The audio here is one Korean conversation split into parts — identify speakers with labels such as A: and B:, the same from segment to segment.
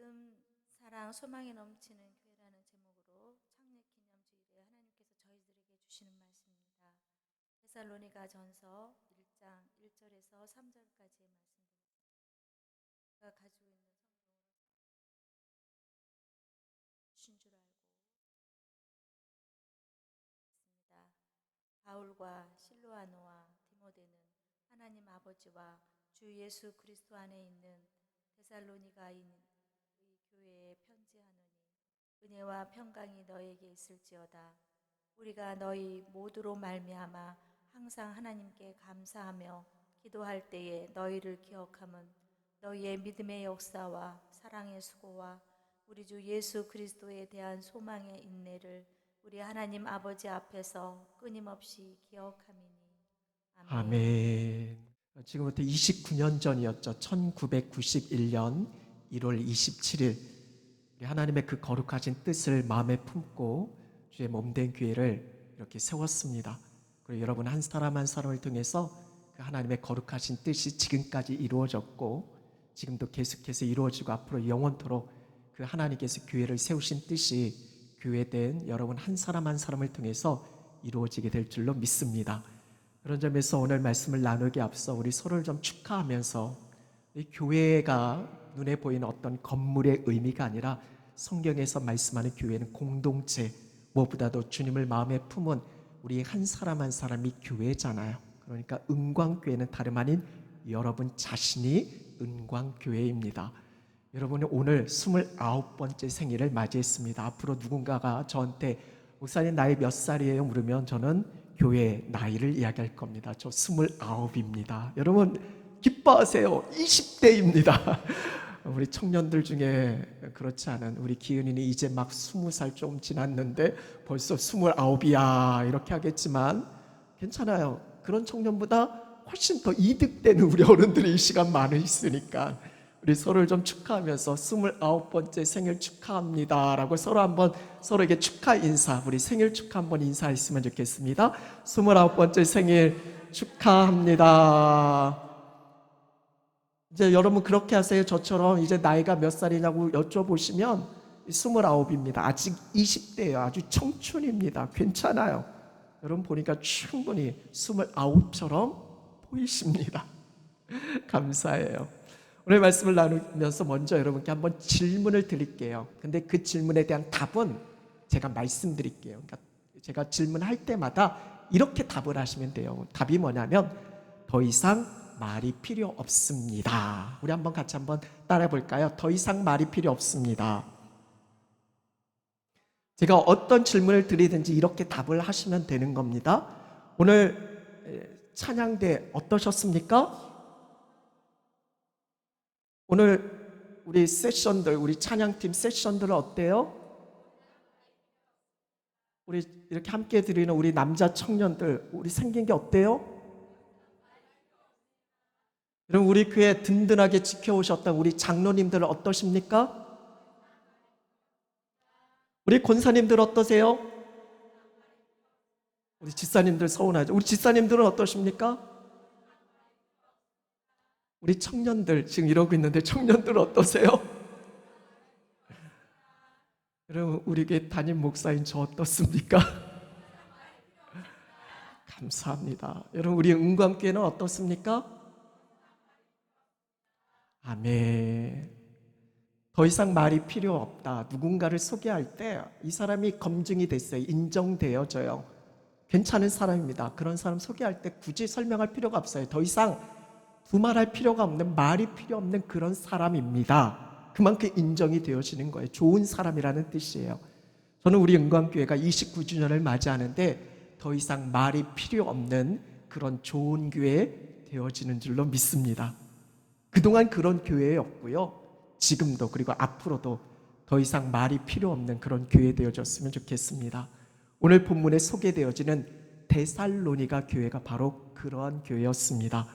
A: 믿음, 사랑, 소망이 넘치는 교회라는 제목으로 창립 기념주일에 하나님께서 저희들에게 주시는 말씀입니다. 데살로니가 전서 1장 1절에서 3절까지의 말씀입니다. 제가 가지고 있는 성경으로 주신 줄 알고 있습니다. 바울과 실로아노와 디모데는 하나님 아버지와 주 예수 그리스도 안에 있는 데살로니가인 교회에 편지하노니 은혜와 평강이 너에게 있을지어다. 우리가 너희 모두로 말미암아 항상 하나님께 감사하며 기도할 때에 너희를 기억함은 너희의 믿음의 역사와 사랑의 수고와 우리 주 예수 그리스도에 대한 소망의 인내를 우리 하나님 아버지 앞에서 끊임없이 기억함이니. 아멘.
B: 아멘. 지금부터 29년 전이었죠. 1991년 1월 27일 우리 하나님의 그 거룩하신 뜻을 마음에 품고 주의 몸된 교회를 이렇게 세웠습니다. 그리고 여러분 한 사람 한 사람을 통해서 그 하나님의 거룩하신 뜻이 지금까지 이루어졌고 지금도 계속해서 이루어지고 앞으로 영원토록 그 하나님께서 교회를 세우신 뜻이 교회된 여러분 한 사람 한 사람을 통해서 이루어지게 될 줄로 믿습니다. 그런 점에서 오늘 말씀을 나누기 앞서 우리 서로를 좀 축하하면서 이 교회가 눈에 보이는 어떤 건물의 의미가 아니라 성경에서 말씀하는 교회는 공동체, 무엇보다도 주님을 마음에 품은 우리 한 사람 한 사람이 교회잖아요. 그러니까 은광교회는 다름 아닌 여러분 자신이 은광교회입니다. 여러분이 오늘 29번째 생일을 맞이했습니다. 앞으로 누군가가 저한테 목사님 나이 몇 살이에요? 물으면 저는 교회 나이를 이야기할 겁니다. 저 29입니다. 여러분 기뻐하세요. 20대입니다. 우리 청년들 중에 그렇지 않은 우리 기은이는 이제 막 20살 좀 지났는데 벌써 29이야 이렇게 하겠지만 괜찮아요. 그런 청년보다 훨씬 더 이득되는 우리 어른들이 이 시간 많이 있으니까 우리 서로를 좀 축하하면서 29번째 생일 축하합니다 라고 서로 한번 서로에게 축하 인사, 우리 생일 축하 한번 인사했으면 좋겠습니다. 29번째 생일 축하합니다. 이제 여러분 그렇게 하세요. 저처럼 이제 나이가 몇 살이냐고 여쭤보시면 29입니다. 아직 20대예요. 아주 청춘입니다. 괜찮아요. 여러분 보니까 충분히 29처럼 보이십니다. 감사해요. 오늘 말씀을 나누면서 먼저 여러분께 한번 질문을 드릴게요. 근데 그 질문에 대한 답은 제가 말씀드릴게요. 그러니까 제가 질문할 때마다 이렇게 답을 하시면 돼요. 답이 뭐냐면 더 이상 말이 필요 없습니다. 우리 한번 같이 한번 따라해 볼까요? 더 이상 말이 필요 없습니다. 제가 어떤 질문을 드리든지 이렇게 답을 하시면 되는 겁니다. 오늘 찬양대 어떠셨습니까? 오늘 우리 세션들, 우리 찬양팀 세션들은 어때요? 우리 이렇게 함께 드리는 우리 남자 청년들, 우리 생긴 게 어때요? 여러분 우리 교회 든든하게 지켜오셨던 우리 장로님들은 어떠십니까? 우리 권사님들 어떠세요? 우리 집사님들 서운하죠? 우리 집사님들은 어떠십니까? 우리 청년들 지금 이러고 있는데 청년들 어떠세요? 여러분 우리 교회 담임 목사인 저 어떻습니까? 감사합니다. 여러분 우리 은광교회는 어떻습니까? 아멘. 더 이상 말이 필요 없다. 누군가를 소개할 때 이 사람이 검증이 됐어요. 인정되어져요. 괜찮은 사람입니다. 그런 사람 소개할 때 굳이 설명할 필요가 없어요. 더 이상 두말할 필요가 없는, 말이 필요 없는 그런 사람입니다. 그만큼 인정이 되어지는 거예요. 좋은 사람이라는 뜻이에요. 저는 우리 은광교회가 29주년을 맞이하는데 더 이상 말이 필요 없는 그런 좋은 교회 되어지는 줄로 믿습니다. 그동안 그런 교회였고요. 지금도 그리고 앞으로도 더 이상 말이 필요 없는 그런 교회 되어졌으면 좋겠습니다. 오늘 본문에 소개되어지는 데살로니가 교회가 바로 그러한 교회였습니다.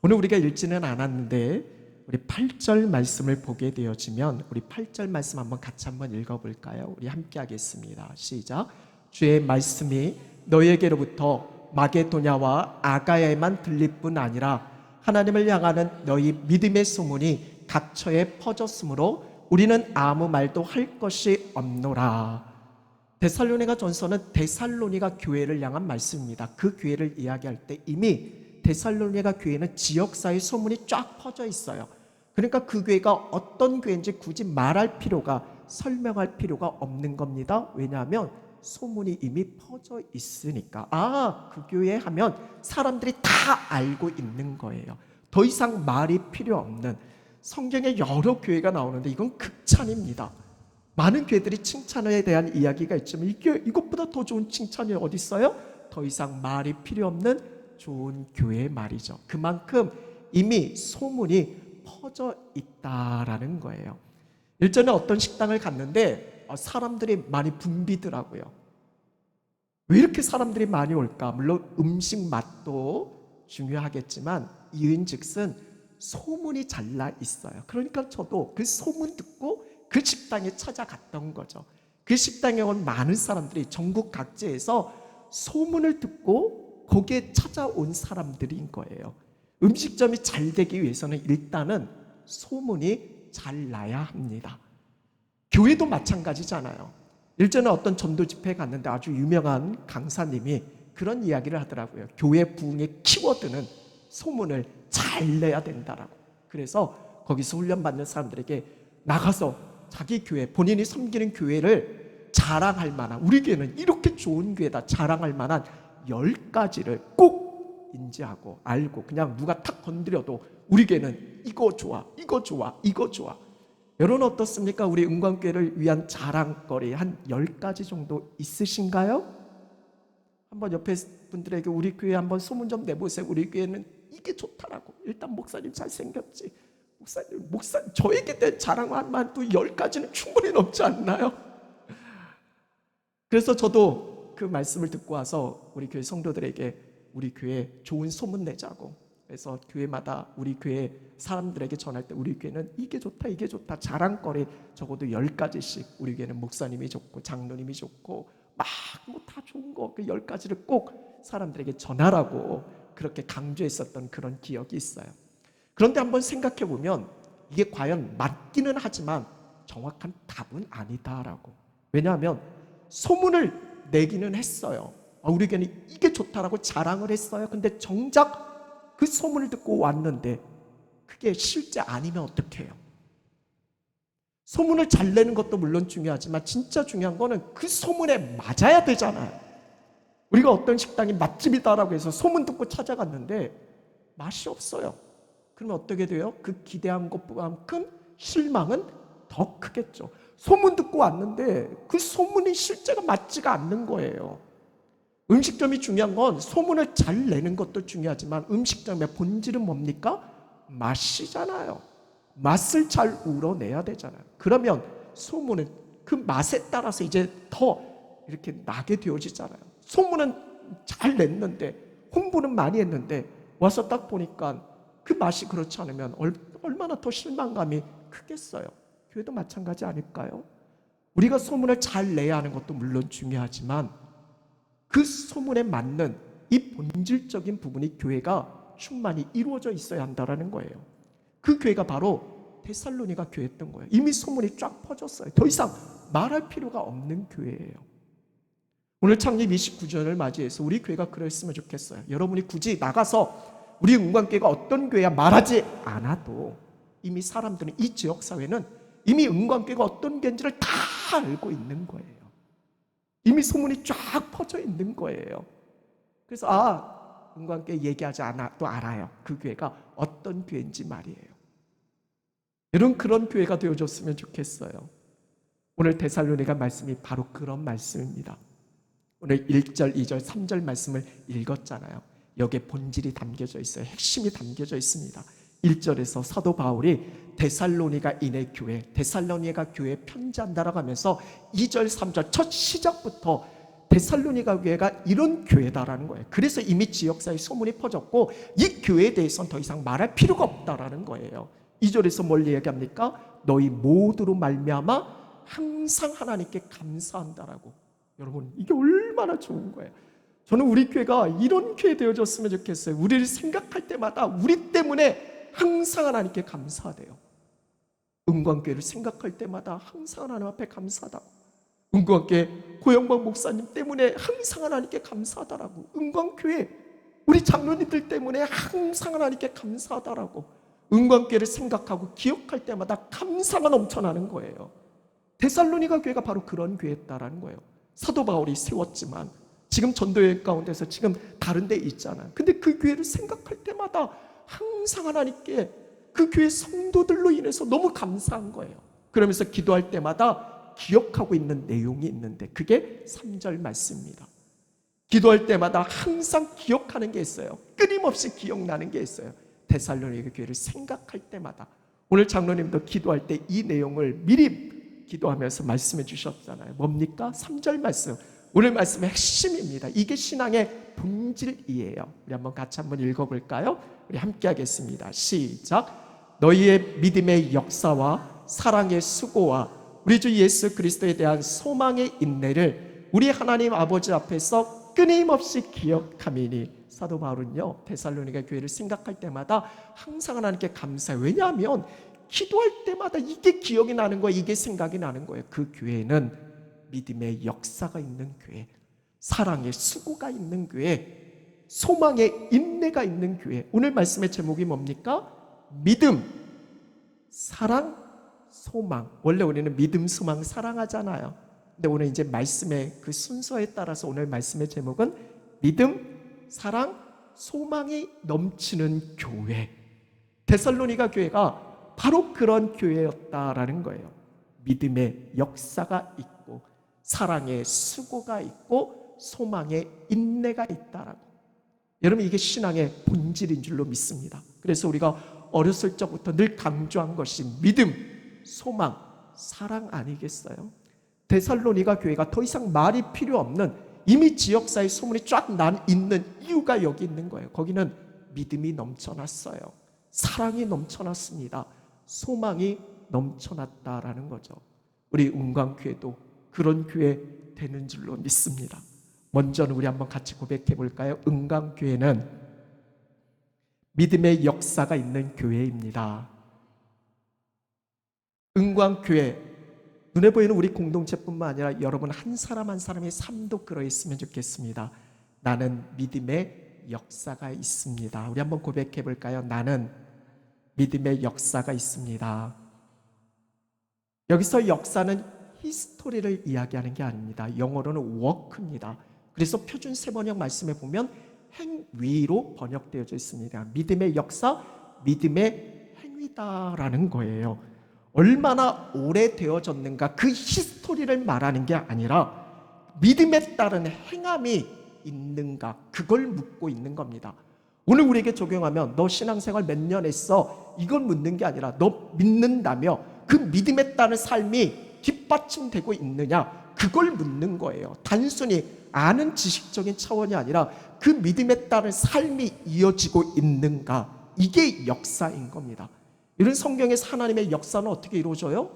B: 오늘 우리가 읽지는 않았는데 우리 8절 말씀을 보게 되어지면 우리 8절 말씀 한번 같이 한번 읽어볼까요? 우리 함께 하겠습니다. 시작. 주의 말씀이 너희에게로부터 마게도냐와 아가야에만 들릴 뿐 아니라 하나님을 향하는 너희 믿음의 소문이 각처에 퍼졌으므로 우리는 아무 말도 할 것이 없노라. 데살로니가 전서는 데살로니가 교회를 향한 말씀입니다. 그 교회를 이야기할 때 이미 데살로니가 교회는 지역사회 소문이 쫙 퍼져 있어요. 그러니까 그 교회가 어떤 교회인지 굳이 말할 필요가, 설명할 필요가 없는 겁니다. 왜냐하면 소문이 이미 퍼져 있으니까. 그 교회 하면 사람들이 다 알고 있는 거예요. 더 이상 말이 필요 없는, 성경에 여러 교회가 나오는데 이건 극찬입니다. 많은 교회들이 칭찬에 대한 이야기가 있지만 이것보다 더 좋은 칭찬이 어디 있어요? 더 이상 말이 필요 없는 좋은 교회의 말이죠. 그만큼 이미 소문이 퍼져 있다라는 거예요. 일전에 어떤 식당을 갔는데 사람들이 많이 붐비더라고요. 왜 이렇게 사람들이 많이 올까? 물론 음식 맛도 중요하겠지만 이은즉슨 소문이 잘 나 있어요. 그러니까 저도 그 소문 듣고 그 식당에 찾아갔던 거죠. 그 식당에 온 많은 사람들이 전국 각지에서 소문을 듣고 거기에 찾아온 사람들인 거예요. 음식점이 잘 되기 위해서는 일단은 소문이 잘 나야 합니다. 교회도 마찬가지잖아요. 일전에 어떤 전도 집회에 갔는데 아주 유명한 강사님이 그런 이야기를 하더라고요. 교회 부흥의 키워드는 소문을 잘 내야 된다라고. 그래서 거기서 훈련받는 사람들에게 나가서 자기 교회, 본인이 섬기는 교회를 자랑할 만한, 우리 교회는 이렇게 좋은 교회다 자랑할 만한 10가지를 꼭 인지하고 알고, 그냥 누가 탁 건드려도 우리 교회는 이거 좋아, 이거 좋아, 이거 좋아. 여러분 어떻습니까? 우리 은광교회를 위한 자랑거리 한 10가지 정도 있으신가요? 한번 옆에 분들에게 우리 교회 한번 소문 좀 내보세요. 우리 교회는 이게 좋다라고. 일단 목사님 잘생겼지. 목사님 저에게 대한 자랑만 또 10가지는 충분히 넘지 않나요? 그래서 저도 그 말씀을 듣고 와서 우리 교회 성도들에게 우리 교회 좋은 소문 내자고. 그래서 교회마다 우리 교회 사람들에게 전할 때 우리 교회는 이게 좋다 이게 좋다 자랑거리 적어도 10가지씩, 우리 교회는 목사님이 좋고 장로님이 좋고 막 뭐 다 좋은 거 그 10가지를 꼭 사람들에게 전하라고 그렇게 강조했었던 그런 기억이 있어요. 그런데 한번 생각해 보면 이게 과연 맞기는 하지만 정확한 답은 아니다라고. 왜냐하면 소문을 내기는 했어요. 우리 교회는 이게 좋다라고 자랑을 했어요. 근데 정작 그 소문을 듣고 왔는데 그게 실제 아니면 어떡해요? 소문을 잘 내는 것도 물론 중요하지만 진짜 중요한 거는 그 소문에 맞아야 되잖아요. 우리가 어떤 식당이 맛집이다라고 해서 소문 듣고 찾아갔는데 맛이 없어요. 그러면 어떻게 돼요? 그 기대한 것만큼 실망은 더 크겠죠. 소문 듣고 왔는데 그 소문이 실제가 맞지가 않는 거예요. 음식점이 중요한 건 소문을 잘 내는 것도 중요하지만 음식점의 본질은 뭡니까? 맛이잖아요. 맛을 잘 우러내야 되잖아요. 그러면 소문은 그 맛에 따라서 이제 더 이렇게 나게 되어지잖아요. 소문은 잘 냈는데 홍보는 많이 했는데 와서 딱 보니까 그 맛이 그렇지 않으면 얼마나 더 실망감이 크겠어요. 교회도 마찬가지 아닐까요? 우리가 소문을 잘 내야 하는 것도 물론 중요하지만 그 소문에 맞는 이 본질적인 부분이 교회가 충만히 이루어져 있어야 한다는 거예요. 그 교회가 바로 데살로니가 교회였던 거예요. 이미 소문이 쫙 퍼졌어요. 더 이상 말할 필요가 없는 교회예요. 오늘 창립 29주년을 맞이해서 우리 교회가 그랬으면 좋겠어요. 여러분이 굳이 나가서 우리 은광교회가 어떤 교회야 말하지 않아도 이미 사람들은, 이 지역사회는 이미 은광교회가 어떤 교회인지를 다 알고 있는 거예요. 이미 소문이 쫙 퍼져 있는 거예요. 그래서 은광교회 얘기하지 않아도 알아요. 그 교회가 어떤 교회인지 말이에요. 여러분 그런 교회가 되어줬으면 좋겠어요. 오늘 데살로니가 말씀이 바로 그런 말씀입니다. 오늘 1절, 2절, 3절 말씀을 읽었잖아요. 여기에 본질이 담겨져 있어요. 핵심이 담겨져 있습니다. 1절에서 사도 바울이 데살로니가인의 교회, 데살로니가 교회에 편지한다라고 하면서 2절, 3절 첫 시작부터 데살로니가 교회가 이런 교회다라는 거예요. 그래서 이미 지역사회에 소문이 퍼졌고 이 교회에 대해서는 더 이상 말할 필요가 없다라는 거예요. 2절에서 뭘 얘기합니까? 너희 모두로 말미암아 항상 하나님께 감사한다라고. 여러분 이게 얼마나 좋은 거예요. 저는 우리 교회가 이런 교회 되어줬으면 좋겠어요. 우리를 생각할 때마다 우리 때문에 항상 하나님께 감사하대요. 은광교회를 생각할 때마다 항상 하나님 앞에 감사하다고. 은광교회 고영박 목사님 때문에 항상 하나님께 감사하다라고. 은광교회 우리 장로님들 때문에 항상 하나님께 감사하다라고. 은광교회를 생각하고 기억할 때마다 감사가 넘쳐나는 거예요. 데살로니가 교회가 바로 그런 교회였다라는 거예요. 사도 바울이 세웠지만 지금 전도여행 가운데서 지금 다른 데 있잖아요. 근데 그 교회를 생각할 때마다 항상 하나님께 그 교회 성도들로 인해서 너무 감사한 거예요. 그러면서 기도할 때마다 기억하고 있는 내용이 있는데 그게 3절 말씀입니다. 기도할 때마다 항상 기억하는 게 있어요. 끊임없이 기억나는 게 있어요. 데살로니가 교회를 생각할 때마다. 오늘 장로님도 기도할 때 이 내용을 미리 기도하면서 말씀해 주셨잖아요. 뭡니까? 3절 말씀. 오늘 말씀의 핵심입니다. 이게 신앙의 본질이에요. 우리 한번 같이 한번 읽어볼까요? 우리 함께 하겠습니다. 시작. 너희의 믿음의 역사와 사랑의 수고와 우리 주 예수 그리스도에 대한 소망의 인내를 우리 하나님 아버지 앞에서 끊임없이 기억함이니. 사도 바울은요 데살로니가 교회를 생각할 때마다 항상 하나님께 감사해요. 왜냐하면 기도할 때마다 이게 기억이 나는 거예요. 이게 생각이 나는 거예요. 그 교회는 믿음의 역사가 있는 교회, 사랑의 수고가 있는 교회, 소망의 인내가 있는 교회. 오늘 말씀의 제목이 뭡니까? 믿음, 사랑, 소망. 원래 우리는 믿음, 소망, 사랑하잖아요. 근데 오늘 이제 말씀의 그 순서에 따라서 오늘 말씀의 제목은 믿음, 사랑, 소망이 넘치는 교회. 데살로니가 교회가 바로 그런 교회였다라는 거예요. 믿음의 역사가 있고 사랑의 수고가 있고 소망의 인내가 있다라고. 여러분 이게 신앙의 본질인 줄로 믿습니다. 그래서 우리가 어렸을 적부터 늘 강조한 것이 믿음, 소망, 사랑 아니겠어요? 데살로니가 교회가 더 이상 말이 필요 없는 이미 지역사회 소문이 쫙 난 있는 이유가 여기 있는 거예요. 거기는 믿음이 넘쳐났어요. 사랑이 넘쳐났습니다. 소망이 넘쳐났다라는 거죠. 우리 은광교회도 그런 교회 되는 줄로 믿습니다. 먼저는 우리 한번 같이 고백해 볼까요? 은광교회는 믿음의 역사가 있는 교회입니다. 은광교회 눈에 보이는 우리 공동체뿐만 아니라 여러분 한 사람 한 사람의 삶도 그러했으면 좋겠습니다. 나는 믿음의 역사가 있습니다. 우리 한번 고백해 볼까요? 나는 믿음의 역사가 있습니다. 여기서 역사는 히스토리를 이야기하는 게 아닙니다. 영어로는 워크입니다. 그래서 표준 세번역 말씀에 보면 행위로 번역되어져 있습니다. 믿음의 역사, 믿음의 행위다라는 거예요. 얼마나 오래되어졌는가 그 히스토리를 말하는 게 아니라 믿음에 따른 행함이 있는가 그걸 묻고 있는 겁니다. 오늘 우리에게 적용하면 너 신앙생활 몇 년 했어? 이걸 묻는 게 아니라 너 믿는다며 그 믿음에 따른 삶이 뒷받침되고 있느냐 그걸 묻는 거예요. 단순히 아는 지식적인 차원이 아니라 그 믿음에 따른 삶이 이어지고 있는가 이게 역사인 겁니다. 이런 성경에서 하나님의 역사는 어떻게 이루어져요?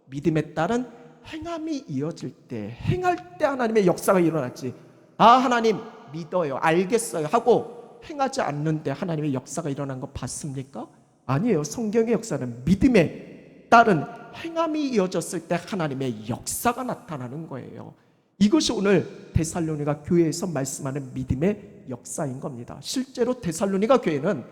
B: 믿음에 따른 행함이 이어질 때, 행할 때 하나님의 역사가 일어났지. 아 하나님 믿어요, 알겠어요 하고 행하지 않는데 하나님의 역사가 일어난 거 봤습니까? 아니에요. 성경의 역사는 믿음에 따른 행함이 이어졌을 때 하나님의 역사가 나타나는 거예요. 이것이 오늘 데살로니가 교회에서 말씀하는 믿음의 역사인 겁니다. 실제로 데살로니가 교회는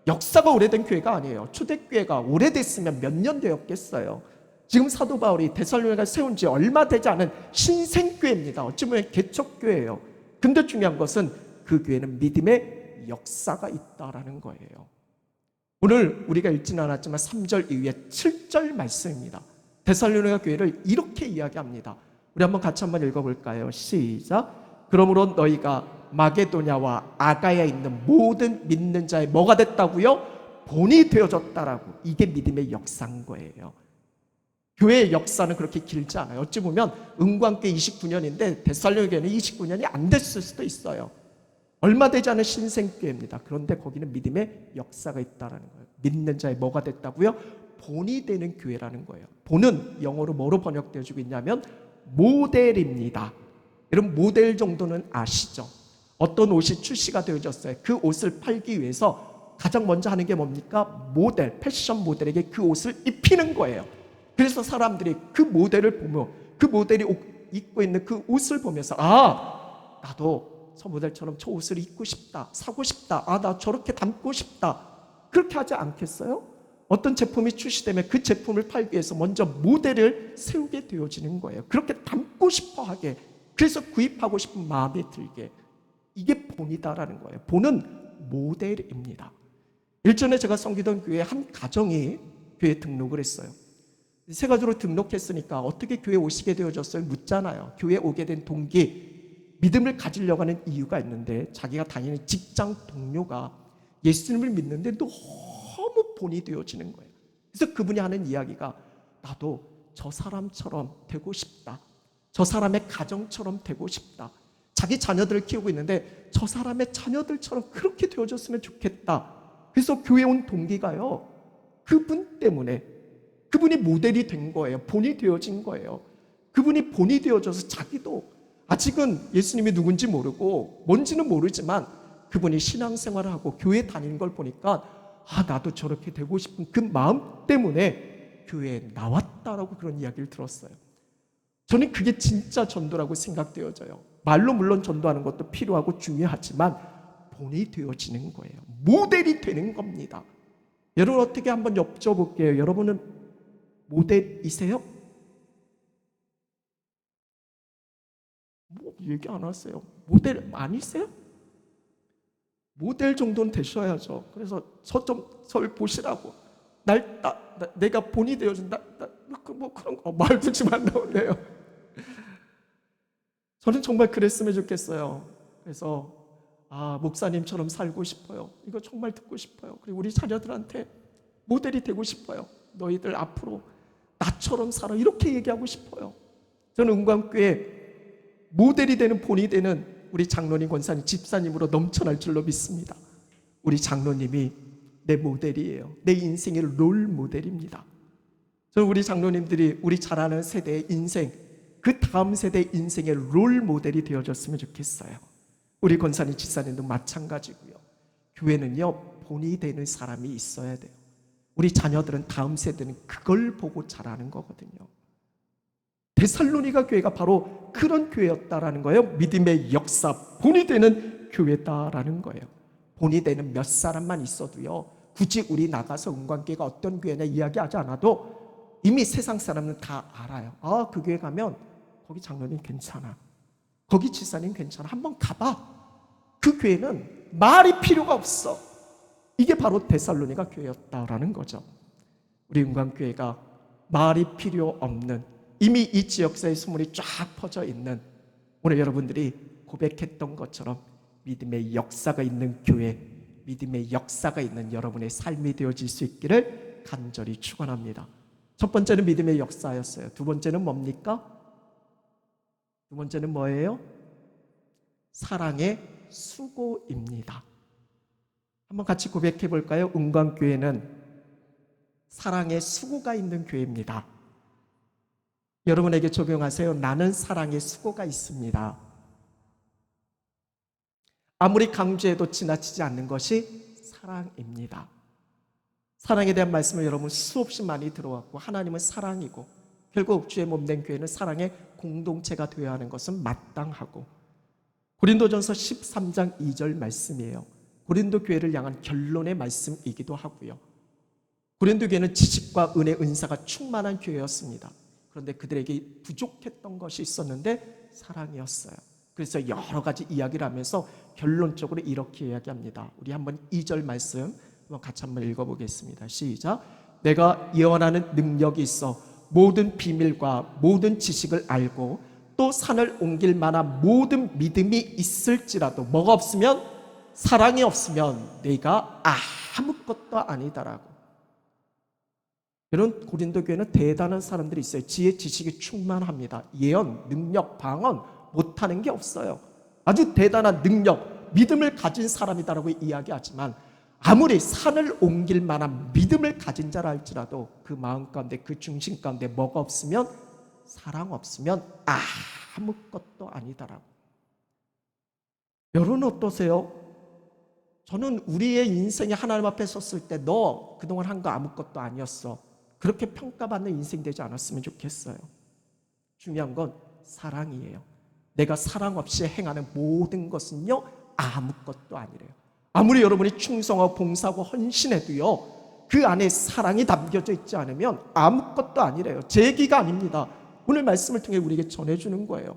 B: 역사가 오래된 교회가 아니에요. 초대교회가 오래됐으면 몇 년 되었겠어요. 지금 사도 바울이 데살로니가 세운 지 얼마 되지 않은 신생교회입니다. 어찌 보면 개척교회예요. 근데 중요한 것은 그 교회는 믿음의 역사가 있다라는 거예요. 오늘 우리가 읽지는 않았지만 3절 이후에 7절 말씀입니다. 데살로니가 교회를 이렇게 이야기합니다. 우리 한번 같이 한번 읽어볼까요? 시작. 그러므로 너희가 마게도냐와 아가야에 있는 모든 믿는 자의 뭐가 됐다고요? 본이 되어졌다라고. 이게 믿음의 역사인 거예요. 교회의 역사는 그렇게 길지 않아요. 어찌 보면 은광교회 29년인데 데살로니가는 29년이 안 됐을 수도 있어요. 얼마 되지 않은 신생교회입니다. 그런데 거기는 믿음의 역사가 있다는 거예요. 믿는 자의 뭐가 됐다고요? 본이 되는 교회라는 거예요. 본은 영어로 뭐로 번역되어지고 있냐면 모델입니다. 여러분 모델 정도는 아시죠? 어떤 옷이 출시가 되어졌어요. 그 옷을 팔기 위해서 가장 먼저 하는 게 뭡니까? 모델, 패션 모델에게 그 옷을 입히는 거예요. 그래서 사람들이 그 모델을 보며 그 모델이 입고 있는 그 옷을 보면서 나도 저 모델처럼 저 옷을 입고 싶다, 사고 싶다, 나 저렇게 닮고 싶다, 그렇게 하지 않겠어요? 어떤 제품이 출시되면 그 제품을 팔기 위해서 먼저 모델을 세우게 되어지는 거예요. 그렇게 닮고 싶어 하게, 그래서 구입하고 싶은 마음이 들게. 이게 본이다라는 거예요. 본은 모델입니다. 일전에 제가 섬기던 교회 한 가정이 교회에 등록을 했어요. 세 가지로 등록했으니까 어떻게 교회에 오시게 되어졌어요? 묻잖아요. 교회에 오게 된 동기, 믿음을 가지려고 하는 이유가 있는데 자기가 다니는 직장 동료가 예수님을 믿는데 너무 본이 되어지는 거예요. 그래서 그분이 하는 이야기가 나도 저 사람처럼 되고 싶다. 저 사람의 가정처럼 되고 싶다. 자기 자녀들을 키우고 있는데 저 사람의 자녀들처럼 그렇게 되어졌으면 좋겠다. 그래서 교회에 온 동기가요, 그분 때문에, 그분이 모델이 된 거예요. 본이 되어진 거예요. 그분이 본이 되어져서 자기도 아직은 예수님이 누군지 모르고 뭔지는 모르지만 그분이 신앙생활을 하고 교회 다니는 걸 보니까 나도 저렇게 되고 싶은 그 마음 때문에 교회에 나왔다라고 그런 이야기를 들었어요. 저는 그게 진짜 전도라고 생각되어져요. 말로 물론 전도하는 것도 필요하고 중요하지만 본이 되어지는 거예요. 모델이 되는 겁니다. 여러분 어떻게 한번 여쭤볼게요. 여러분은 모델이세요? 뭐 얘기 안 하세요. 모델 아니세요? 모델 정도는 되셔야죠. 그래서 저를 보시라고. 내가 본이 되어준다. 뭐 그런 거 말도 좀 안 나오네요. 저는 정말 그랬으면 좋겠어요. 그래서 목사님처럼 살고 싶어요. 이거 정말 듣고 싶어요. 그리고 우리 자녀들한테 모델이 되고 싶어요. 너희들 앞으로 나처럼 살아. 이렇게 얘기하고 싶어요. 저는 은광교회 모델이 되는 본이 되는 우리 장로님, 권사님, 집사님으로 넘쳐날 줄로 믿습니다. 우리 장로님이 내 모델이에요. 내 인생의 롤 모델입니다. 저는 우리 장로님들이 우리 잘 아는 세대의 인생, 그 다음 세대의 인생의 롤 모델이 되어줬으면 좋겠어요. 우리 권사님, 집사님도 마찬가지고요. 교회는요, 본이 되는 사람이 있어야 돼요. 우리 자녀들은 다음 세대는 그걸 보고 자라는 거거든요. 데살로니가 교회가 바로 그런 교회였다라는 거예요. 믿음의 역사, 본이 되는 교회다라는 거예요. 본이 되는 몇 사람만 있어도요, 굳이 우리 나가서 은광교회가 어떤 교회냐 이야기하지 않아도 이미 세상 사람은 다 알아요. 그 교회 가면 거기 장로님 괜찮아, 거기 집사님 괜찮아, 한번 가봐. 그 교회는 말이 필요가 없어. 이게 바로 데살로니가 교회였다라는 거죠. 우리 은광교회가 말이 필요 없는, 이미 이 지역사의 소문이 쫙 퍼져 있는, 오늘 여러분들이 고백했던 것처럼 믿음의 역사가 있는 교회, 믿음의 역사가 있는 여러분의 삶이 되어질 수 있기를 간절히 축원합니다. 첫 번째는 믿음의 역사였어요. 두 번째는 뭡니까? 두 번째는 뭐예요? 사랑의 수고입니다. 한번 같이 고백해 볼까요? 은광교회는 사랑의 수고가 있는 교회입니다. 여러분에게 적용하세요. 나는 사랑의 수고가 있습니다. 아무리 강조해도 지나치지 않는 것이 사랑입니다. 사랑에 대한 말씀을 여러분 수없이 많이 들어왔고, 하나님은 사랑이고 결국 주의 몸된 교회는 사랑의 공동체가 되어야 하는 것은 마땅하고, 고린도전서 13장 2절 말씀이에요. 고린도 교회를 향한 결론의 말씀이기도 하고요. 고린도 교회는 지식과 은혜, 은사가 충만한 교회였습니다. 그런데 그들에게 부족했던 것이 있었는데 사랑이었어요. 그래서 여러 가지 이야기를 하면서 결론적으로 이렇게 이야기합니다. 우리 한번 2절 말씀 같이 한번 읽어보겠습니다. 시작. 내가 예언하는 능력이 있어 모든 비밀과 모든 지식을 알고 또 산을 옮길 만한 모든 믿음이 있을지라도 뭐가 없으면, 사랑이 없으면 내가 아무것도 아니다라고. 여러분, 고린도 교회는 대단한 사람들이 있어요. 지혜, 지식이 충만합니다. 예언, 능력, 방언 못하는 게 없어요. 아주 대단한 능력, 믿음을 가진 사람이다라고 이야기하지만 아무리 산을 옮길 만한 믿음을 가진 자라 할지라도 그 마음 가운데, 그 중심 가운데 뭐가 없으면, 사랑 없으면 아무것도 아니다라고. 여러분 어떠세요? 저는 우리의 인생이 하나님 앞에 섰을 때 너 그동안 한 거 아무것도 아니었어, 그렇게 평가받는 인생 되지 않았으면 좋겠어요. 중요한 건 사랑이에요. 내가 사랑 없이 행하는 모든 것은요 아무것도 아니래요. 아무리 여러분이 충성하고 봉사하고 헌신해도요 그 안에 사랑이 담겨져 있지 않으면 아무것도 아니래요. 제 얘기가 아닙니다. 오늘 말씀을 통해 우리에게 전해주는 거예요.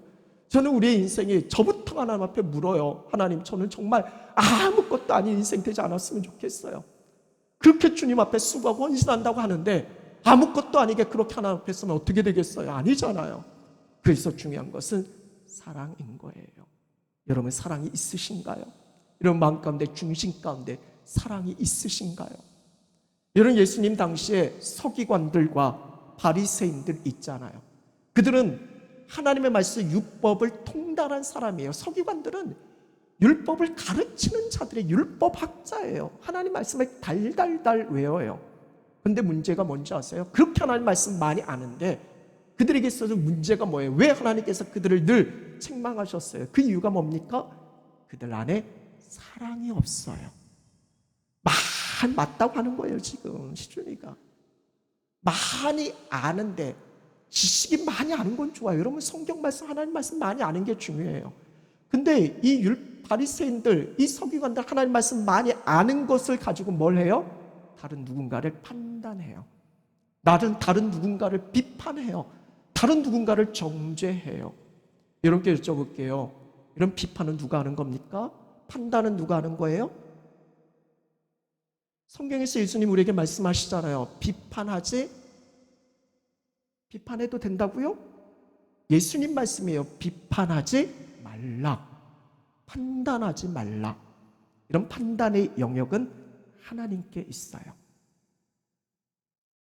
B: 저는 우리의 인생이 저부터 하나님 앞에 물어요. 하나님, 저는 정말 아무것도 아닌 인생 되지 않았으면 좋겠어요. 그렇게 주님 앞에 수고하고 헌신한다고 하는데 아무것도 아니게 그렇게 하나님 앞에 서면 어떻게 되겠어요? 아니잖아요. 그래서 중요한 것은 사랑인 거예요. 여러분 사랑이 있으신가요? 여러분 마음 가운데, 중심 가운데 사랑이 있으신가요? 여러분 예수님 당시에 서기관들과 바리새인들 있잖아요. 그들은 하나님의 말씀 율법을 통달한 사람이에요. 서기관들은 율법을 가르치는 자들의 율법학자예요. 하나님 말씀을 달달달 외워요. 그런데 문제가 뭔지 아세요? 그렇게 하나님 말씀 많이 아는데 그들에게 있어서 문제가 뭐예요? 왜 하나님께서 그들을 늘 책망하셨어요? 그 이유가 뭡니까? 그들 안에 사랑이 없어요. 맞다고 하는 거예요. 지금 시준이가 많이 아는데, 지식이 많이 아는 건 좋아요. 여러분 성경 말씀, 하나님 말씀 많이 아는 게 중요해요. 근데 이 바리새인들, 이 서기관들 하나님 말씀 많이 아는 것을 가지고 뭘 해요? 다른 누군가를 판단해요. 다른 누군가를 비판해요. 다른 누군가를 정죄해요. 여러분께 여쭤볼게요. 이런 비판은 누가 하는 겁니까? 판단은 누가 하는 거예요? 성경에서 예수님 우리에게 말씀하시잖아요. 비판해도 된다고요? 예수님 말씀이에요. 비판하지 말라. 판단하지 말라. 이런 판단의 영역은 하나님께 있어요.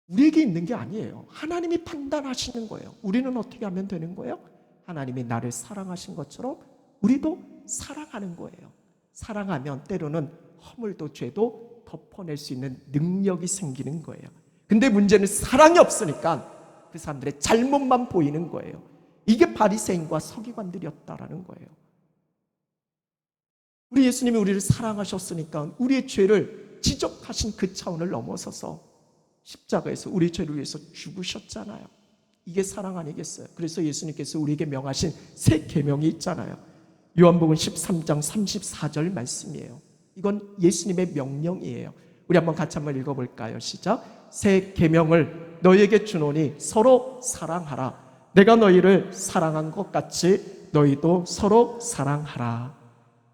B: 우리에게 있는 게 아니에요. 하나님이 판단하시는 거예요. 우리는 어떻게 하면 되는 거예요? 하나님이 나를 사랑하신 것처럼 우리도 사랑하는 거예요. 사랑하면 때로는 허물도 죄도 덮어낼 수 있는 능력이 생기는 거예요. 근데 문제는 사랑이 없으니까 그 사람들의 잘못만 보이는 거예요. 이게 바리새인과 서기관들이었다라는 거예요. 우리 예수님이 우리를 사랑하셨으니까 우리의 죄를 지적하신 그 차원을 넘어서서 십자가에서 우리 죄를 위해서 죽으셨잖아요. 이게 사랑 아니겠어요? 그래서 예수님께서 우리에게 명하신 새 계명이 있잖아요. 요한복음 13장 34절 말씀이에요. 이건 예수님의 명령이에요. 우리 한번 같이 한번 읽어볼까요? 시작. 새 계명을 너희에게 주노니 서로 사랑하라. 내가 너희를 사랑한 것 같이 너희도 서로 사랑하라.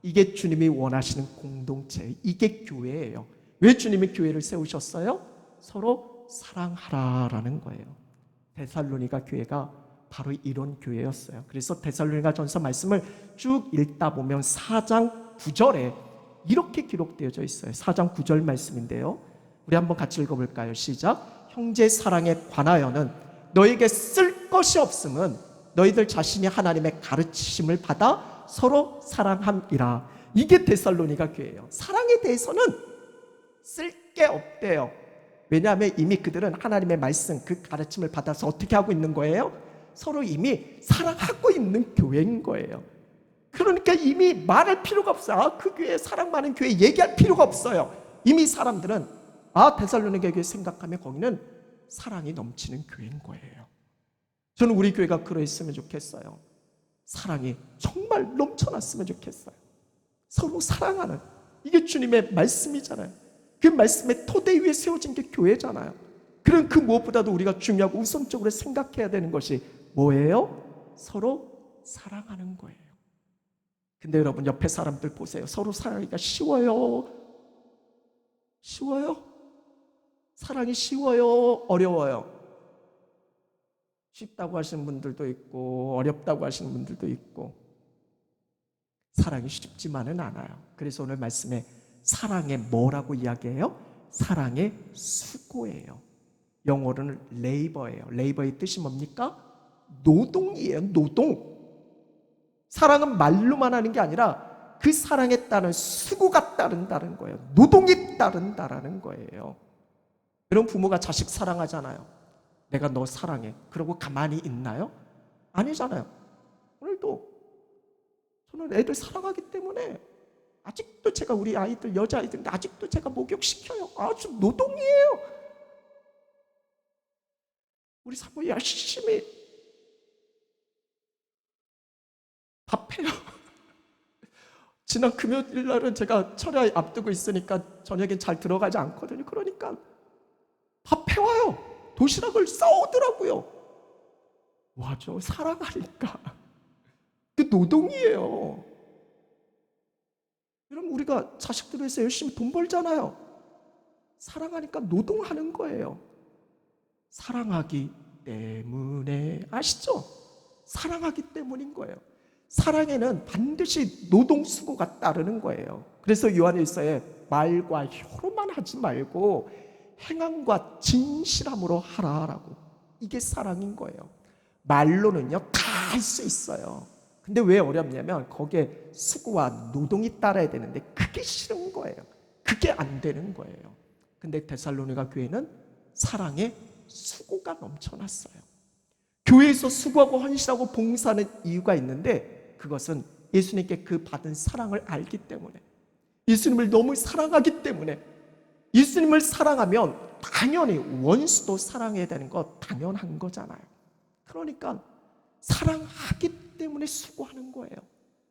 B: 이게 주님이 원하시는 공동체, 이게 교회예요. 왜 주님이 교회를 세우셨어요? 서로 사랑하라라는 거예요. 데살로니가 교회가 바로 이런 교회였어요. 그래서 데살로니가 전서 말씀을 쭉 읽다 보면 4장 9절에 이렇게 기록되어져 있어요. 4장 9절 말씀인데요. 우리 한번 같이 읽어볼까요? 시작. 형제 사랑에 관하여는 너에게 쓸 것이 없음은 너희들 자신이 하나님의 가르치심을 받아 서로 사랑함이라. 이게 데살로니가 교회예요. 사랑에 대해서는 쓸 게 없대요. 왜냐하면 이미 그들은 하나님의 말씀, 그 가르침을 받아서 어떻게 하고 있는 거예요? 서로 이미 사랑하고 있는 교회인 거예요. 그러니까 이미 말할 필요가 없어요. 그 교회, 사랑 많은 교회 얘기할 필요가 없어요. 이미 사람들은 데살로니가 교회 생각하면 거기는 사랑이 넘치는 교회인 거예요. 저는 우리 교회가 그러했으면 좋겠어요. 사랑이 정말 넘쳐났으면 좋겠어요. 서로 사랑하는, 이게 주님의 말씀이잖아요. 그 말씀의 토대 위에 세워진 게 교회잖아요. 그럼 그 무엇보다도 우리가 중요하고 우선적으로 생각해야 되는 것이 뭐예요? 서로 사랑하는 거예요. 근데 여러분 옆에 사람들 보세요. 서로 사랑하기가 쉬워요? 쉬워요? 사랑이 쉬워요? 어려워요? 쉽다고 하시는 분들도 있고 어렵다고 하시는 분들도 있고, 사랑이 쉽지만은 않아요. 그래서 오늘 말씀에 사랑의 뭐라고 이야기해요? 사랑의 수고예요. 영어로는 레이버예요. 레이버의 뜻이 뭡니까? 노동이에요. 노동. 사랑은 말로만 하는 게 아니라 그 사랑에 따른 수고가 따른다는 거예요. 노동이 따른다라는 거예요. 여러분 부모가 자식 사랑하잖아요. 내가 너 사랑해. 그러고 가만히 있나요? 아니잖아요. 오늘도 저는 애들 사랑하기 때문에 아직도 제가 우리 아이들, 여자아이들 아직도 제가 목욕시켜요. 아주 노동이에요. 우리 사모 열심히 밥해요. 지난 금요일 날은 제가 철야 앞두고 있으니까 저녁엔 잘 들어가지 않거든요. 그러니까 밥 해와요. 도시락을 싸오더라고요. 와죠. 사랑하니까. 그 노동이에요. 여러분, 우리가 자식들을 위해서 열심히 돈 벌잖아요. 사랑하니까 노동하는 거예요. 사랑하기 때문에, 아시죠? 사랑하기 때문인 거예요. 사랑에는 반드시 노동 수고가 따르는 거예요. 그래서 요한일서에 말과 혀로만 하지 말고 행함과 진실함으로 하라라고. 이게 사랑인 거예요. 말로는요 다 할 수 있어요. 근데 왜 어렵냐면 거기에 수고와 노동이 따라야 되는데 그게 싫은 거예요. 그게 안 되는 거예요. 근데 데살로니가 교회는 사랑에 수고가 넘쳐났어요. 교회에서 수고하고 헌신하고 봉사하는 이유가 있는데 그것은 예수님께 그 받은 사랑을 알기 때문에, 예수님을 너무 사랑하기 때문에. 예수님을 사랑하면 당연히 원수도 사랑해야 되는 거 당연한 거잖아요. 그러니까 사랑하기 때문에 수고하는 거예요.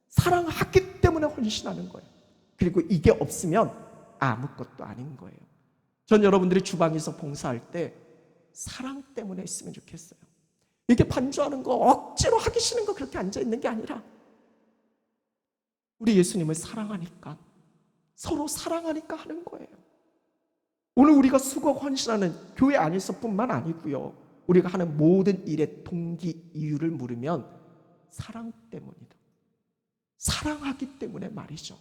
B: 사랑하기 때문에 헌신하는 거예요. 그리고 이게 없으면 아무것도 아닌 거예요. 전 여러분들이 주방에서 봉사할 때 사랑 때문에 했으면 좋겠어요. 이렇게 반주하는 거, 억지로 하기 싫은 거 그렇게 앉아있는 게 아니라 우리 예수님을 사랑하니까, 서로 사랑하니까 하는 거예요. 오늘 우리가 수고 헌신하는 교회 안에서뿐만 아니고요, 우리가 하는 모든 일의 동기, 이유를 물으면 사랑 때문이다. 사랑하기 때문에 말이죠.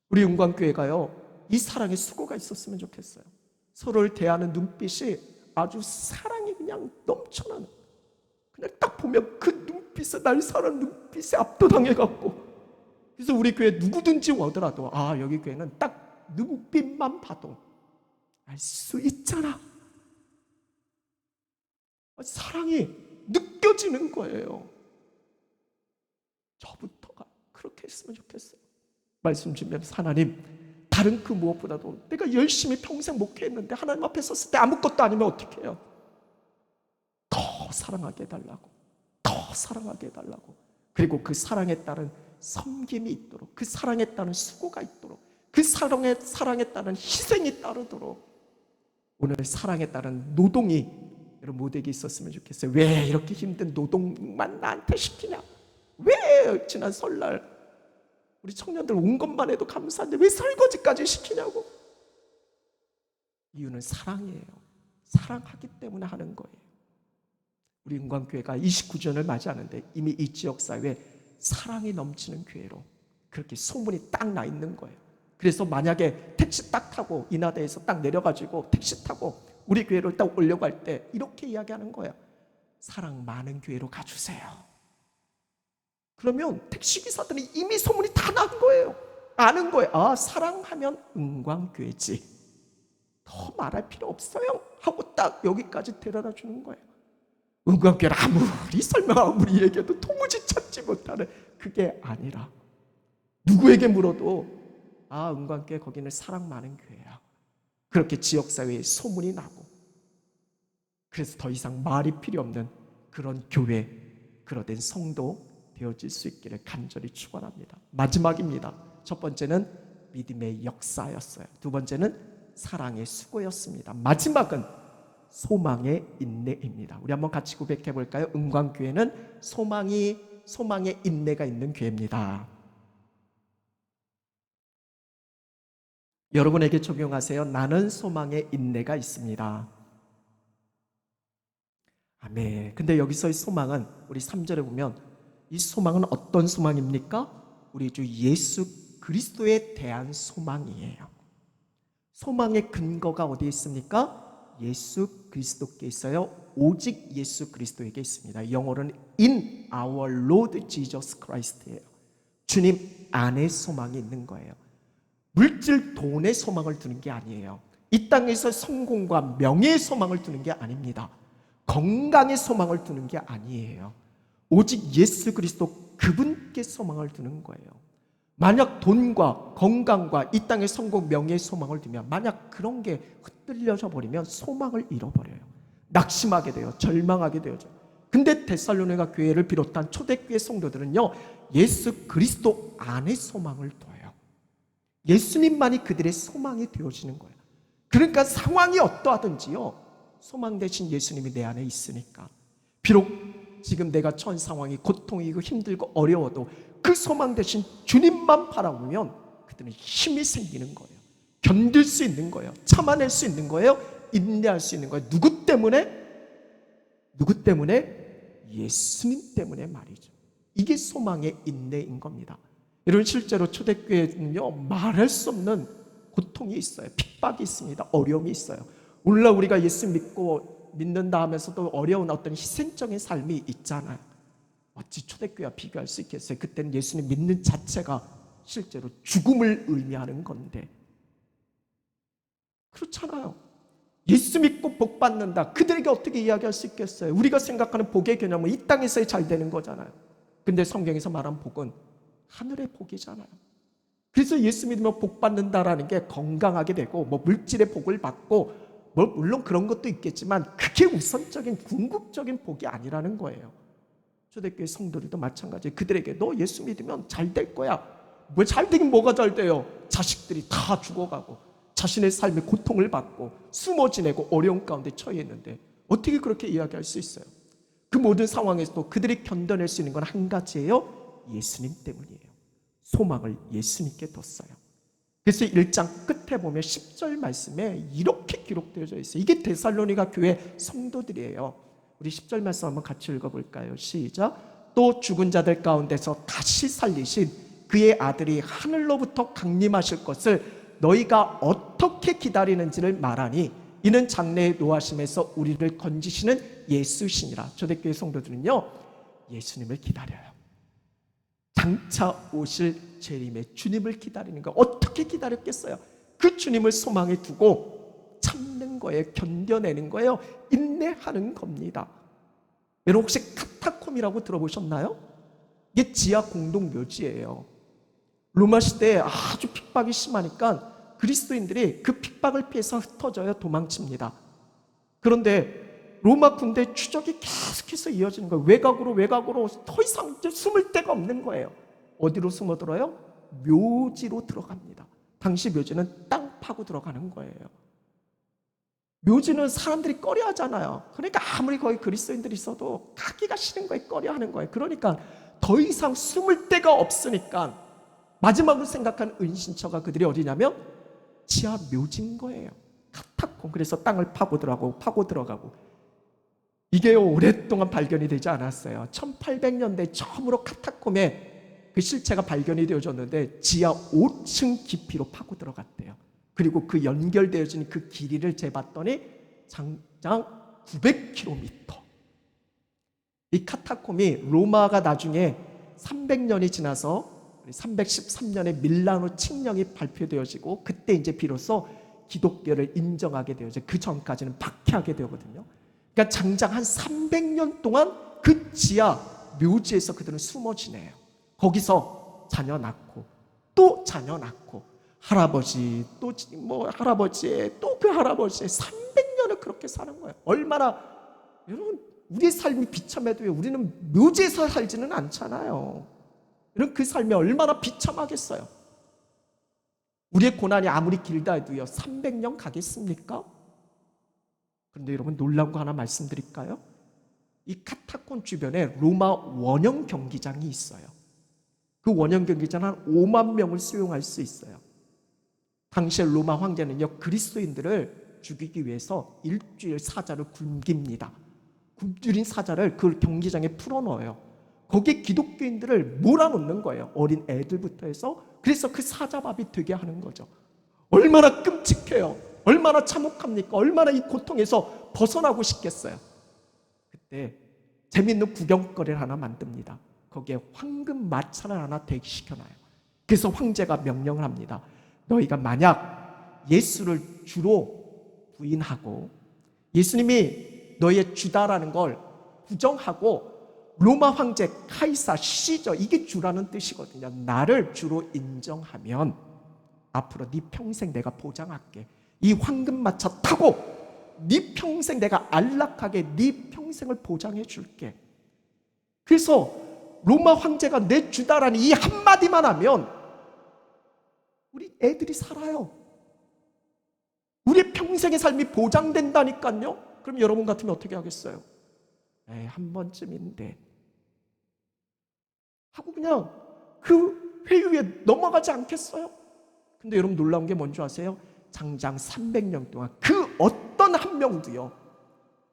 B: 우리 영광교회가요, 이 사랑에 수고가 있었으면 좋겠어요. 서로를 대하는 눈빛이 아주 사랑이 그냥 넘쳐나는, 그냥 딱 보면 그 눈빛에, 날 사랑하는 눈빛에 압도당해갖고, 그래서 우리 교회 누구든지 오더라도 아, 여기 교회는 딱 눈빛만 봐도 알 수 있잖아. 사랑이 느껴지는 거예요. 저부터가 그렇게 했으면 좋겠어요. 말씀 주면서 하나님, 다른 그 무엇보다도 내가 열심히 평생 목회했는데 하나님 앞에 섰을 때 아무것도 아니면 어떻게 해요? 더 사랑하게 해달라고, 더 사랑하게 해달라고. 그리고 그 사랑에 따른 섬김이 있도록, 그 사랑에 따른 수고가 있도록, 그 사랑에 따른 희생이 따르도록, 오늘 사랑에 따른 노동이 여러분 모두에게 있었으면 좋겠어요. 왜 이렇게 힘든 노동만 나한테 시키냐? 왜 지난 설날 우리 청년들 온 것만 해도 감사한데 왜 설거지까지 시키냐고. 이유는 사랑이에요. 사랑하기 때문에 하는 거예요. 우리 은광교회가 29주년을 맞이하는데 이미 이 지역사회에 사랑이 넘치는 교회로 그렇게 소문이 딱 나 있는 거예요. 그래서 만약에 택시 딱 타고 인하대에서 딱 내려가지고 택시 타고 우리 교회로 딱 오려고 할 때 이렇게 이야기하는 거예요. 사랑 많은 교회로 가주세요. 그러면 택시기사들이 이미 소문이 다 난 거예요. 아는 거예요. 아, 사랑하면 은광교회지, 더 말할 필요 없어요 하고 딱 여기까지 데려다 주는 거예요. 은광교회를 아무리 설명하고 우리 얘기해도 도무지 찾지 못하는, 그게 아니라 누구에게 물어도 아, 은광교회 거기는 사랑 많은 교회야. 그렇게 지역사회에 소문이 나고, 그래서 더 이상 말이 필요 없는 그런 교회, 그러된 성도 되어질 수 있기를 간절히 축원합니다. 마지막입니다. 첫 번째는 믿음의 역사였어요. 두 번째는 사랑의 수고였습니다. 마지막은 소망의 인내입니다. 우리 한번 같이 고백해 볼까요? 은광교회는 소망의 인내가 있는 교회입니다. 여러분에게 적용하세요. 나는 소망의 인내가 있습니다. 아멘. 근데 여기서의 소망은 우리 3절에 보면 이 소망은 어떤 소망입니까? 우리 주 예수 그리스도에 대한 소망이에요. 소망의 근거가 어디에 있습니까? 예수 그리스도께 있어요. 오직 예수 그리스도에게 있습니다. 영어로는 in our Lord Jesus Christ예요. 주님 안에 소망이 있는 거예요. 물질, 돈의 소망을 두는 게 아니에요. 이 땅에서 성공과 명예의 소망을 두는 게 아닙니다. 건강의 소망을 두는 게 아니에요. 오직 예수 그리스도 그분께 소망을 두는 거예요. 만약 돈과 건강과 이 땅의 성공, 명예의 소망을 두면 만약 그런 게 흩날려져 버리면 소망을 잃어버려요. 낙심하게 돼요. 절망하게 되죠. 근데 데살로니가 교회를 비롯한 초대교회 성도들은요, 예수 그리스도 안에 소망을 둬요. 예수님만이 그들의 소망이 되어지는 거예요. 그러니까 상황이 어떠하든지요, 소망 대신 예수님이 내 안에 있으니까, 비록 지금 내가 처한 상황이 고통이고 힘들고 어려워도 그 소망 대신 주님만 바라보면 그들은 힘이 생기는 거예요. 견딜 수 있는 거예요. 참아낼 수 있는 거예요. 인내할 수 있는 거예요. 누구 때문에? 누구 때문에? 예수님 때문에 말이죠. 이게 소망의 인내인 겁니다. 여러분, 실제로 초대교회는요, 말할 수 없는 고통이 있어요. 핍박이 있습니다. 어려움이 있어요. 오늘날 우리가 예수 믿는다 하면서도 어려운 어떤 희생적인 삶이 있잖아요. 어찌 초대교회와 비교할 수 있겠어요? 그때는 예수님 믿는 자체가 실제로 죽음을 의미하는 건데, 그렇잖아요. 예수 믿고 복 받는다, 그들에게 어떻게 이야기할 수 있겠어요? 우리가 생각하는 복의 개념은 이 땅에서의 잘 되는 거잖아요. 근데 성경에서 말한 복은 하늘의 복이잖아요. 그래서 예수 믿으면 복 받는다라는 게 건강하게 되고, 뭐 물질의 복을 받고, 뭐 물론 그런 것도 있겠지만 그게 우선적인 궁극적인 복이 아니라는 거예요. 초대교회 성도들도 마찬가지예요. 그들에게 너 예수 믿으면 잘 될 거야. 뭐 잘 되긴 뭐가 잘 돼요? 자식들이 다 죽어가고 자신의 삶에 고통을 받고 숨어 지내고 어려운 가운데 처해 있는데 어떻게 그렇게 이야기할 수 있어요? 그 모든 상황에서도 그들이 견뎌낼 수 있는 건 한 가지예요. 예수님 때문이에요. 소망을 예수님께 뒀어요. 그래서 1장 끝에 보면 10절 말씀에 이렇게 기록되어져 있어요. 이게 데살로니가 교회 성도들이에요. 우리 10절 말씀 한번 같이 읽어볼까요? 시작. 또 죽은 자들 가운데서 다시 살리신 그의 아들이 하늘로부터 강림하실 것을 너희가 어떻게 기다리는지를 말하니 이는 장래의 노하심에서 우리를 건지시는 예수시니라. 초대교회 성도들은요, 예수님을 기다려요. 장차 오실 재림의 주님을 기다리는 거. 어떻게 기다렸겠어요? 그 주님을 소망에 두고 참는 거예요. 견뎌내는 거예요. 인내하는 겁니다. 여러분, 혹시 카타콤이라고 들어보셨나요? 이게 지하 공동묘지예요. 로마 시대에 아주 핍박이 심하니까 그리스도인들이 그 핍박을 피해서 흩어져요. 도망칩니다. 그런데 로마 군대 추적이 계속해서 이어지는 거예요. 외곽으로 더 이상 이제 숨을 데가 없는 거예요. 어디로 숨어들어요? 묘지로 들어갑니다. 당시 묘지는 땅 파고 들어가는 거예요. 묘지는 사람들이 꺼려하잖아요. 그러니까 아무리 거기 그리스도인들이 있어도 가기가 싫은 거예요. 꺼려하는 거예요. 그러니까 더 이상 숨을 데가 없으니까 마지막으로 생각한 은신처가 그들이 어디냐면 지하 묘지인 거예요. 카타콤. 그래서 땅을 파고 들어가고 이게 오랫동안 발견이 되지 않았어요. 1800년대 처음으로 카타콤에 그 실체가 발견이 되어졌는데 지하 5층 깊이로 파고 들어갔대요. 그리고 그 연결되어진 그 길이를 재봤더니 장장 900km. 이 카타콤이 로마가 나중에 300년이 지나서 313년에 밀라노 칙령이 발표되어지고 그때 이제 비로소 기독교를 인정하게 되어져. 그 전까지는 박해하게 되거든요. 그러니까 장장 한 300년 동안 그 지하 묘지에서 그들은 숨어 지내요. 거기서 자녀 낳고 또 자녀 낳고 할아버지 또 뭐 할아버지 또 그 할아버지 300년을 그렇게 사는 거예요. 얼마나 여러분 우리의 삶이 비참해도요. 우리는 묘지에서 살지는 않잖아요. 여러분 그 삶이 얼마나 비참하겠어요. 우리의 고난이 아무리 길다 해도요. 300년 가겠습니까? 그런데 여러분 놀라운 거 하나 말씀드릴까요? 이 카타콤 주변에 로마 원형 경기장이 있어요. 그 원형 경기장은 한 5만 명을 수용할 수 있어요. 당시에 로마 황제는요, 그리스도인들을 죽이기 위해서 일주일 사자를 굶깁니다. 굶주린 사자를 그 경기장에 풀어넣어요. 거기에 기독교인들을 몰아놓는 거예요. 어린 애들부터 해서. 그래서 그 사자밥이 되게 하는 거죠. 얼마나 끔찍해요. 얼마나 참혹합니까? 얼마나 이 고통에서 벗어나고 싶겠어요. 그때 재밌는 구경거리를 하나 만듭니다. 거기에 황금 마차를 하나 대기시켜놔요. 그래서 황제가 명령을 합니다. 너희가 만약 예수를 주로 부인하고 예수님이 너희의 주다라는 걸 부정하고 로마 황제 카이사 시저, 이게 주라는 뜻이거든요. 나를 주로 인정하면 앞으로 네 평생 내가 보장할게. 이 황금마차 타고 네 평생 내가 안락하게 네 평생을 보장해 줄게. 그래서 로마 황제가 내 주다라는 이 한마디만 하면 우리 애들이 살아요. 우리의 평생의 삶이 보장된다니까요. 그럼 여러분 같으면 어떻게 하겠어요? 에이, 한 번쯤인데 하고 그냥 그 회유에 넘어가지 않겠어요? 근데 여러분 놀라운 게 뭔지 아세요? 장장 300년 동안 그 어떤 한 명도요,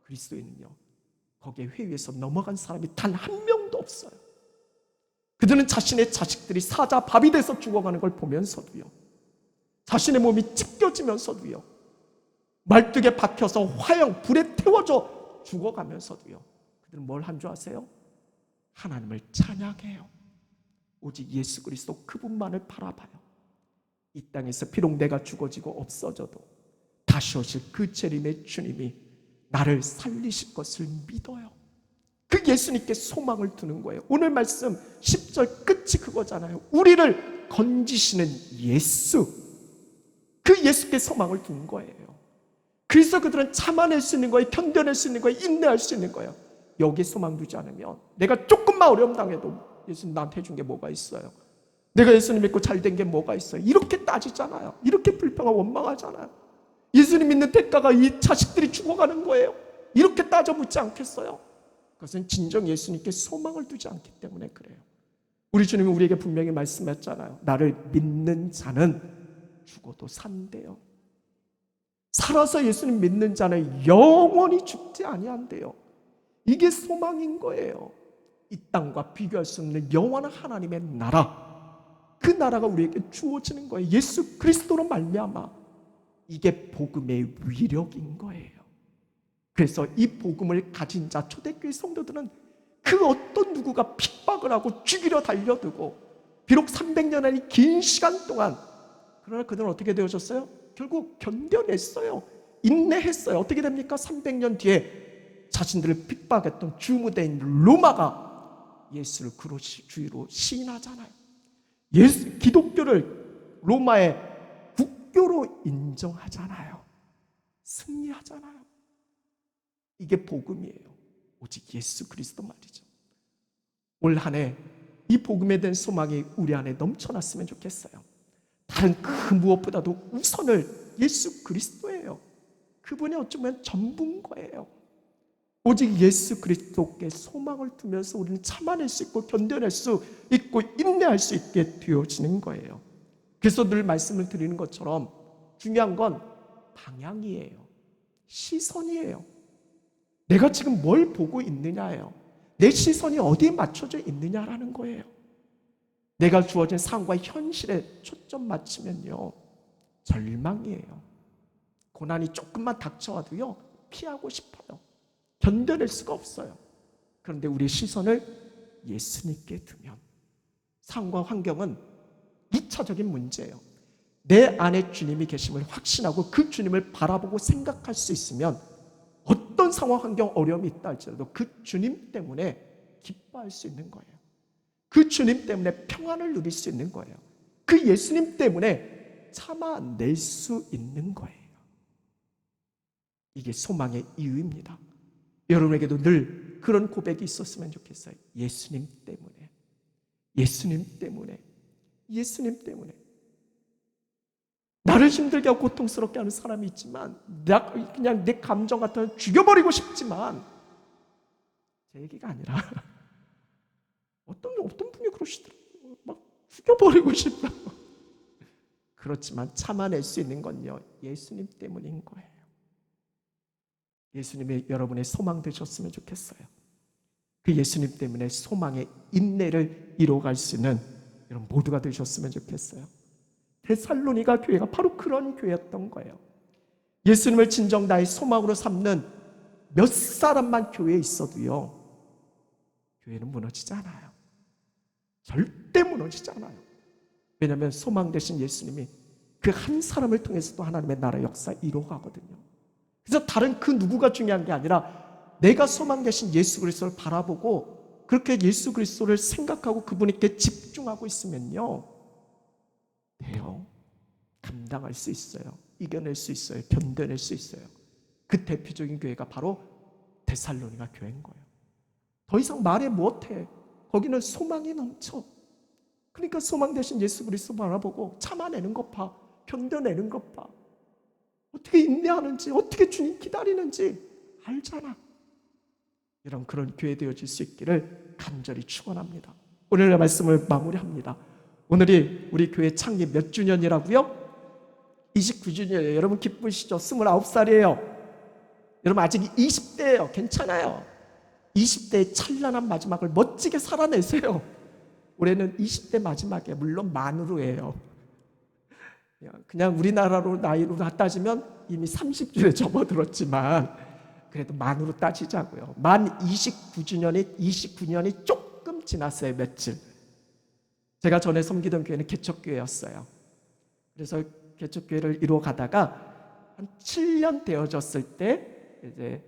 B: 그리스도인은요, 거기에 회유에서 넘어간 사람이 단 한 명도 없어요. 그들은 자신의 자식들이 사자 밥이 돼서 죽어가는 걸 보면서도요, 자신의 몸이 찢겨지면서도요, 말뚝에 박혀서 화형 불에 태워져 죽어가면서도요, 그들은 뭘 한 줄 아세요? 하나님을 찬양해요. 오직 예수 그리스도 그분만을 바라봐요. 이 땅에서 비록 내가 죽어지고 없어져도 다시 오실 그 재림의 주님이 나를 살리실 것을 믿어요. 그 예수님께 소망을 두는 거예요. 오늘 말씀 10절 끝이 그거잖아요. 우리를 건지시는 예수, 그 예수께 소망을 둔 거예요. 그래서 그들은 참아낼 수 있는 거예요. 견뎌낼 수 있는 거예요. 인내할 수 있는 거예요. 여기에 소망 두지 않으면 내가 조금만 어려움 당해도 예수님 나한테 해준 게 뭐가 있어요? 내가 예수님 믿고 잘된 게 뭐가 있어요? 이렇게 따지잖아요. 이렇게 불평하고 원망하잖아요. 예수님 믿는 대가가 이 자식들이 죽어가는 거예요. 이렇게 따져 묻지 않겠어요? 그것은 진정 예수님께 소망을 두지 않기 때문에 그래요. 우리 주님은 우리에게 분명히 말씀했잖아요. 나를 믿는 자는 죽어도 산대요. 살아서 예수님 믿는 자는 영원히 죽지 아니한대요. 이게 소망인 거예요. 이 땅과 비교할 수 없는 영원한 하나님의 나라, 그 나라가 우리에게 주어지는 거예요. 예수 그리스도로 말미암아. 이게 복음의 위력인 거예요. 그래서 이 복음을 가진 자, 초대교회 성도들은 그 어떤 누구가 핍박을 하고 죽이려 달려들고 비록 300년의 긴 시간 동안, 그러나 그들은 어떻게 되어졌어요? 결국 견뎌냈어요. 인내했어요. 어떻게 됩니까? 300년 뒤에 자신들을 핍박했던 주무대인 로마가 예수를 그로 주위로 시인하잖아요. 기독교를 로마의 국교로 인정하잖아요. 승리하잖아요. 이게 복음이에요. 오직 예수 그리스도 말이죠. 올 한 해 이 복음에 대한 소망이 우리 안에 넘쳐났으면 좋겠어요. 다른 그 무엇보다도 우선을 예수 그리스도예요. 그분이 어쩌면 전부인 거예요. 오직 예수 그리스도께 소망을 두면서 우리는 참아낼 수 있고 견뎌낼 수 있고 인내할 수 있게 되어지는 거예요. 그래서 늘 말씀을 드리는 것처럼 중요한 건 방향이에요. 시선이에요. 내가 지금 뭘 보고 있느냐예요. 내 시선이 어디에 맞춰져 있느냐라는 거예요. 내가 주어진 상황과 현실에 초점 맞추면요, 절망이에요. 고난이 조금만 닥쳐와도요, 피하고 싶어요. 견뎌낼 수가 없어요. 그런데 우리의 시선을 예수님께 두면 상황과 환경은 2차적인 문제예요. 내 안에 주님이 계심을 확신하고 그 주님을 바라보고 생각할 수 있으면 어떤 상황, 환경, 어려움이 있다 할지라도 그 주님 때문에 기뻐할 수 있는 거예요. 그 주님 때문에 평안을 누릴 수 있는 거예요. 그 예수님 때문에 참아낼 수 있는 거예요. 이게 소망의 이유입니다. 여러분에게도 늘 그런 고백이 있었으면 좋겠어요. 예수님 때문에, 예수님 때문에, 예수님 때문에. 나를 힘들게 하고 고통스럽게 하는 사람이 있지만 그냥 내 감정 같아서 죽여버리고 싶지만, 제 얘기가 아니라 어떤 분이 그러시더라고요. 막 죽여버리고 싶다고. 그렇지만 참아낼 수 있는 건요, 예수님 때문인 거예요. 예수님이 여러분의 소망 되셨으면 좋겠어요. 그 예수님 때문에 소망의 인내를 이뤄갈 수 있는 여러분 모두가 되셨으면 좋겠어요. 데살로니가 교회가 바로 그런 교회였던 거예요. 예수님을 진정 나의 소망으로 삼는 몇 사람만 교회에 있어도요, 교회는 무너지지 않아요. 절대 무너지지 않아요. 왜냐하면 소망 되신 예수님이 그 한 사람을 통해서도 하나님의 나라 역사 이루어가거든요. 그래서 다른 그 누구가 중요한 게 아니라 내가 소망 되신 예수 그리스도를 바라보고 그렇게 예수 그리스도를 생각하고 그분에게 집중하고 있으면요, 돼요. 감당할 수 있어요. 이겨낼 수 있어요. 견뎌낼 수 있어요. 그 대표적인 교회가 바로 데살로니가 교회인 거예요. 더 이상 말해 못해. 거기는 소망이 넘쳐. 그러니까 소망 대신 예수 그리스도 바라보고 참아내는 것 봐. 견뎌내는 것 봐. 어떻게 인내하는지, 어떻게 주님 기다리는지 알잖아. 이런 그런 교회 되어질 수 있기를 간절히 축원합니다. 오늘의 말씀을 마무리합니다. 오늘이 우리 교회 창립 몇 주년이라고요? 29주년이에요. 여러분 기쁘시죠? 29살이에요. 여러분 아직 20대예요. 괜찮아요. 20대의 찬란한 마지막을 멋지게 살아내세요. 올해는 20대 마지막에 물론 만으로예요. 그냥 우리나라로 나이로 따지면 이미 30주에 접어들었지만 그래도 만으로 따지자고요. 만 29년이 조금 지났어요. 며칠. 제가 전에 섬기던 교회는 개척교회였어요. 그래서 개척교회를 이루어 가다가 한 7년 되어졌을 때 이제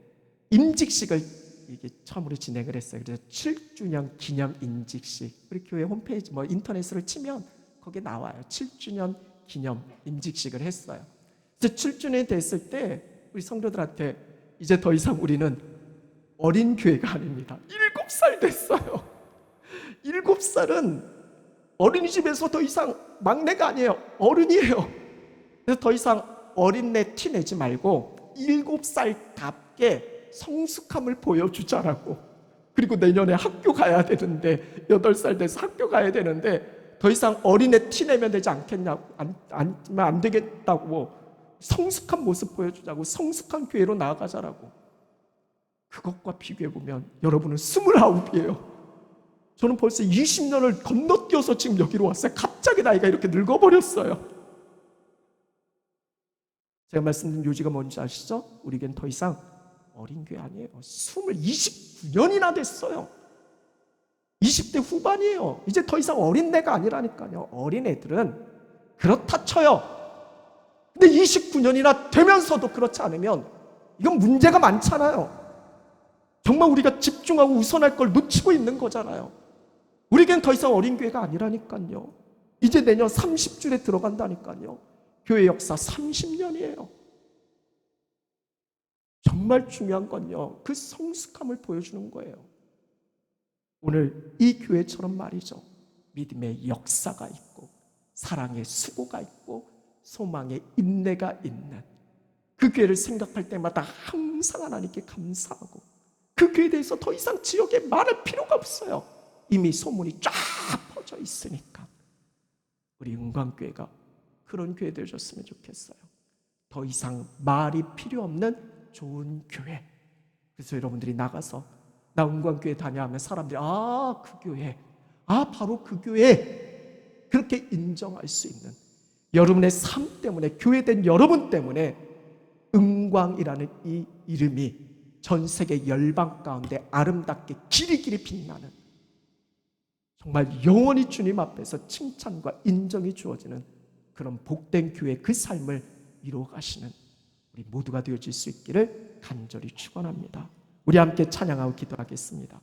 B: 임직식을 이게 처음으로 진행을 했어요. 그래서 7주년 기념 임직식. 우리 교회 홈페이지 인터넷으로 치면 거기에 나와요. 7주년 기념 임직식을 했어요. 그래서 7주년이 됐을 때 우리 성도들한테 이제 더 이상 우리는 어린 교회가 아닙니다. 7살 됐어요. 7살은 어린이집에서 더 이상 막내가 아니에요. 어른이에요. 그래서 더 이상 어린애 티 내지 말고 7살답게 성숙함을 보여주자라고. 그리고 내년에 학교 가야 되는데 8살 돼서 학교 가야 되는데 더 이상 어린애 티 내면 되지 않겠냐고, 안 되겠다고. 성숙한 모습 보여주자고. 성숙한 교회로 나아가자라고. 그것과 비교해보면 여러분은 29이에요. 저는 벌써 20년을 건너뛰어서 지금 여기로 왔어요. 갑자기 나이가 이렇게 늙어버렸어요. 제가 말씀드린 요지가 뭔지 아시죠? 우리에겐 더 이상 어린 교회 아니에요. 29년이나 됐어요. 20대 후반이에요. 이제 더 이상 어린애가 아니라니까요. 어린애들은 그렇다 쳐요. 근데 29년이나 되면서도 그렇지 않으면 이건 문제가 많잖아요. 정말 우리가 집중하고 우선할 걸 놓치고 있는 거잖아요. 우리에겐 더 이상 어린 교회가 아니라니까요. 이제 내년 30줄에 들어간다니까요. 교회 역사 30년이에요. 정말 중요한 건요, 그 성숙함을 보여주는 거예요. 오늘 이 교회처럼 말이죠, 믿음의 역사가 있고 사랑의 수고가 있고 소망의 인내가 있는 그 교회를 생각할 때마다 항상 하나님께 감사하고 그 교회에 대해서 더 이상 지역에 말할 필요가 없어요. 이미 소문이 쫙 퍼져 있으니까. 우리 은광교회가 그런 교회 되어줬으면 좋겠어요. 더 이상 말이 필요 없는 좋은 교회. 그래서 여러분들이 나가서 나 은광교회 다녀하면 사람들이 그 교회, 바로 그 교회, 그렇게 인정할 수 있는, 여러분의 삶 때문에, 교회된 여러분 때문에 은광이라는 이 이름이 전 세계 열방 가운데 아름답게 기리기리 빛나는, 정말 영원히 주님 앞에서 칭찬과 인정이 주어지는 그런 복된 교회, 그 삶을 이루어 가시는 우리 모두가 되어질 수 있기를 간절히 축원합니다. 우리 함께 찬양하고 기도하겠습니다.